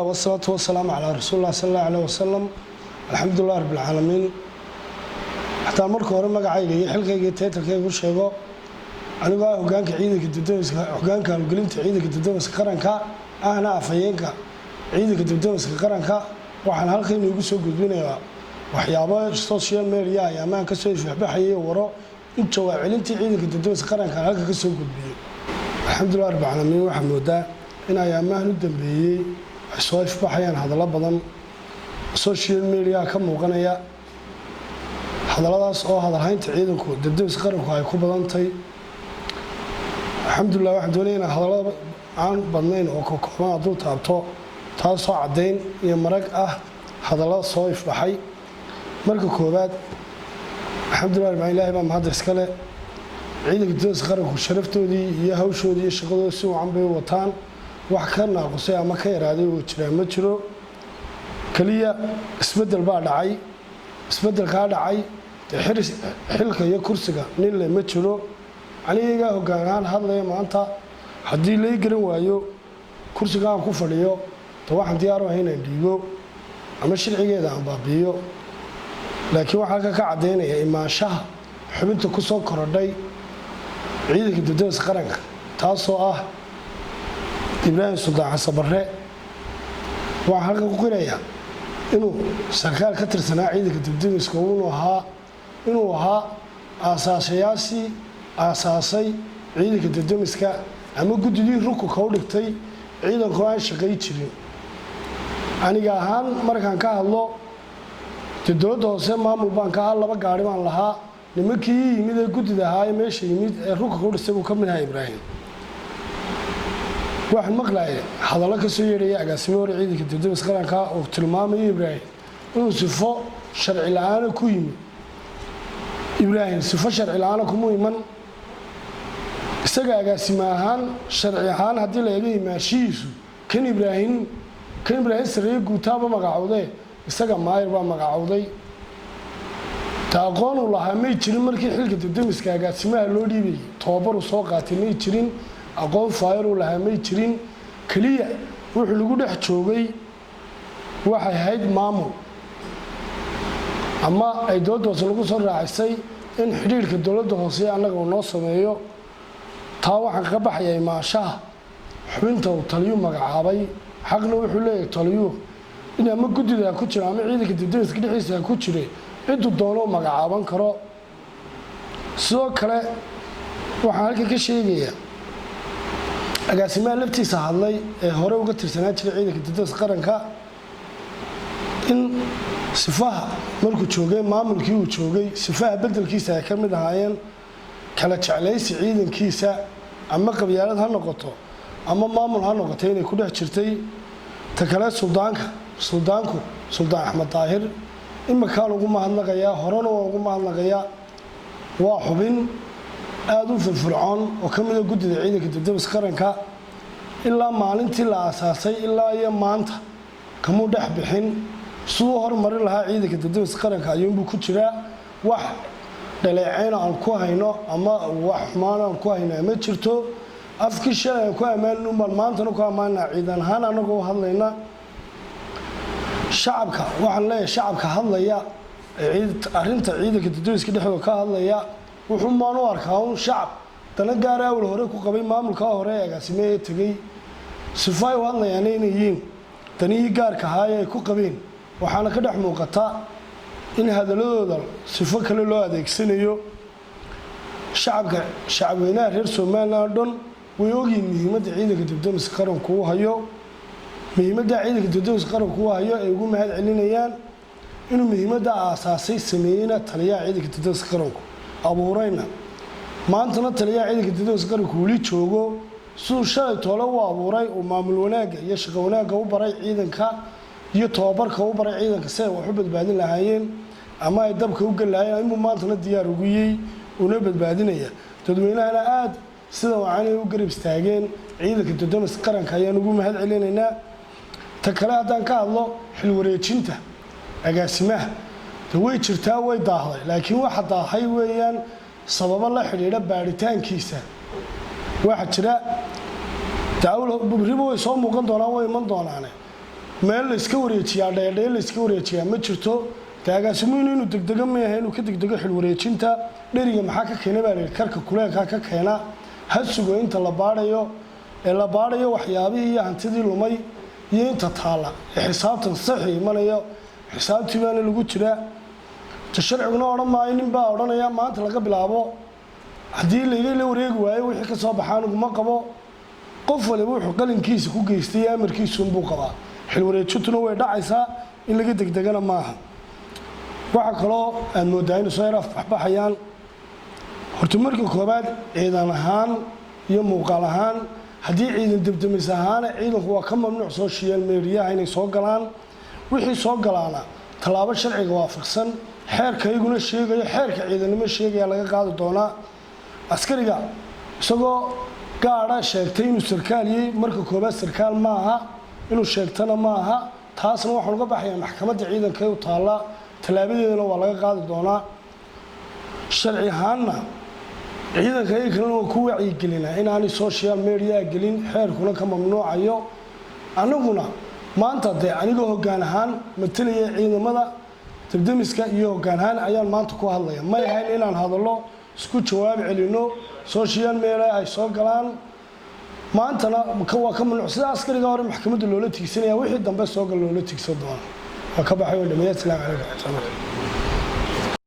والصلاة والسلام على رسول الله صلى الله عليه وسلم. الحمد لله رب العالمين. حتى مركو هore magacayga xilkayga teetarkayga u sheego anigu hoggaanka ciidanka dadweynaha hoggaanka hawlgelinta ciidanka dadweynaha qaranka ahna afayeenka ciidanka dadweynaha qaranka waxaan halkan ugu soo gudbinayaa waxyaabo social media ay amaan ka soo ifbaxayay waro inta waa ciidanka dadweynaha qaranka halka ka soo gudbiyay. alxamdulillah rabbil caalamiin waxaan moodaa in ay amaan u dambeeyay ay soo ifbaxayaan hadallo badan social media ka muuqanaya hadalladaas oo hadalhaynta ciidanku dadweynaha qaranku ay ku badantay. alxamdulillah waxaan doonayaa hadallada aan badnayn oo kooban dul taabto taasoo cadeyn iyo marag ah hadallada soo ifbaxay. marka koobaad alxamdulillah rabbil ilaahi baa mahad iska leh ciidanka dadweynaha qaranku sharaftoodii iyo hawshoodii iyo shaqadooda si wacan bay wataan wax ka naaqusay ama ka yaraaday oo jira ma jiro kaliya isbedel baa dhacay isbedelka dhacay xilka iyo kursiga nin le ma jiro aniga hoggaan hadlaya maanta haddii la garan waayo kursiga aan ku fadhiyo to waxaan diyaar u ahay inaan dhiibo ama sharcigeeda aan baabiyo laakiin waxa ka cadeynaya imaanshaha xubinta ku soo korodhay ciidanka dadweynaha qaranka taasoo ah Ibrahim Sultan Xasan Barre waxa halka ku qiraya inuu sarkaal ka tirsanaa ciidanka dadweynaha inuu ahaa aasaasay ciidanka dadweynaha ama guddigii rukunka u dhigtay ciidanku aan shaqay jirin. aniga ahaan markaan ka hadlo dowladda hoose maamul baan ka laba gaari baan lahaa nimankii yimid ee guddida ahaa meesha yimid ee rukunka u dhisay uu ka mid ahaa Ibrahim. waxaan maqlaayay hadallo ka soo yeedhaya agaasimo ciidanka dadweynaha qaranka oo tilmaamay Ibrahim inuu sifo sharci la'aan ku yimid. Ibrahim sifo sharci la'aan kuma iman isaga agaasimo ahaan sharci ahaan haddii la eego imaashiisu kan Ibrahim sarreeye guutaaba magacowday isaga maayir baa magacowday taaqoon uu lahaa may jirin markii xilka dadweynaha agaasimaha loo dhiibay tababar uu soo qaatay may jirin aqoon faayir uu lahaa may jirin kaliya wuxuu lagu dhex joogay waxay ahayd maamul ama ay dowladda hoose lagu soo raacisay in xiriirka dowladda hoose annaga uu noo sameeyo taa waxaan ka baxaya imaanshaha xubinta uu taliyo magacaabay xaqna wuxuu leeyahay taliyo in ama guddida ku jira ama ciidanka dadweynaha dhexdiisa ku jira ciduu doono magacaaban karo. sidoo kale waxaan halka ka sheegayaa agaasimaha laftiisa hadlay ee hore uga tirsanaa jiray ciidanka dadweynaha qaranka in sifaha markuu joogay maamulkii uu joogay sifaha bedelkiisa ay ka mid ahaayeen kala jeclaysi ciidankiisa ama qabyaalad ha noqoto ama maamul ha noqoto inay ku dhex jirtay. ta kale suldaanku Sultan Axmed Daahir imakaan ugu mahadnaqayaa horena waa ugu mahadnaqayaa waa xubin aad u firfircoon oo ka mid ah guddida ciidanka dadweynaha qaranka ilaa maalintii la aasaasay ilaa iyo maanta kamuu dhex bixin suu horumarin lahaa ciidanka dadweynaha qaranka ayuunbuu ku jiraa. wax dhaleeceyn aan ku hayno ama wax xumaan aan ku hayno ma jirto. afkii shalay aan ku ammaanno maantana ku ammaanaa ciidan ahaan anagoo hadlayna shacabka waxaan leeyahay shacabka hadlaya arrinta ciidanka dadweynaha dhexdooda ka hadlaya wuxuu maan u arkaa un shacab dana gaar ah hore ku qabay maamulka hore ee agaasimaha tagay sifay u hadlayaan inay yihiin danihii gaarka ahaa ay ku qabeen waxaana ka dhex muuqata in hadalladooda sifo kale loo adeegsanayo. shacabweynaha reer Soomaaliland dhan way ogyihiin muhiimadda ciidanka dadweynaha qaranku uu hayo muhiimadda ciidanka dadweynaha qaranku uu hayo ay ugu mahad celinayaan inuu muhiimadda aasaasay sameeyayna taliyaha ciidanka dadweynaha qaranku abuurayna maantana taliyaha ciidanka dadweynaha qaranku weli joogo siduu shalay toole u abuuray uu maamul wanaagga iyo shaqo wanaagga u baray ciidanka iyo tababarka u baray ciidanka si ay wax u badbaadin lahaayeen ama ay dabka u galaayeen inuu maantana diyaar ugu yahay una badbaadinaya dadweynahana aad sida wacanay u garab istaageen ciidanka dadweynaha qaranka ayaan ugu mahad celinaynaa. ta kale haddaan ka hadlo xil wareejinta agaasimaha way jirtaa way daahday laakiin waxa daahay weeyaan sababo la xiriira baaritaankiisa. waxa jira daawl ribo way soo muuqan doonaan way iman doonaan meel la iska wareejiyaa dheedheel la iska wareejiyaa ma jirto agaasimuhu inuu degdego ma yahay inuu ka degdego xil wareejinta dheriga maxaa ka keenay baa la karka kuleelka ka keena hasugo inta la baadhayo waxyaabihii iyo hantidii lumay iyo inta taala xisaabtan saxi imanayo xisaabtii baana lagu jiraa sharciguna odhan maayo nin baa odhanaya maanta laga bilaabo haddii la wareegi waayo wixii ka soo baxaan uguma qabo qof waliba wuxuu qalinkiisa ku geystay amarkiisu unbuu qabaa xil wareejintuna way dhacaysaa in laga degdegana maaha waxa kaloo aan moodaa inuu soo yaraaf baxbayaan horta markii koobaad ciidan ahaan iyo muuqaal ahaan haddii ciidan debdemis ahaan ciidanku waa ka mamnuuc social media inay soo galaan wixii soo galaana tallaabo sharciga waafaqsan xeerkayguna sheegayo xeerka ciidanimo sheegaya laga qaadi doonaa askariga isagoo gaadha sheegtay inuu sarkaal yahay marka koobaad sarkaal maaha inuu sheegtana maaha taasna waxaan uga baxayaa maxkamadda ciidanka u taala talaabadeedana waa laga qaadi doonaa sharci ahaanna ciidanka ay kalena waa ku wacyigelinaa inaanay social media gelin xeerkuna ka mamnuucayo anaguna maanta dee anigoo hoggaan ahaan matalaya ciidamada debdemiska iyo hoggaan ahaan ayaan maanta ku hadlaya may ahayn inaan hadallo isku jawaab celino social media ay soo galaan maantana waa ka mamnuuc sida askariga hore maxkamadda loola tiigsanaya wixii dambe soo gal loola tiigsan doona waa ka baxay dhameeyay. Assalaamu calaykum.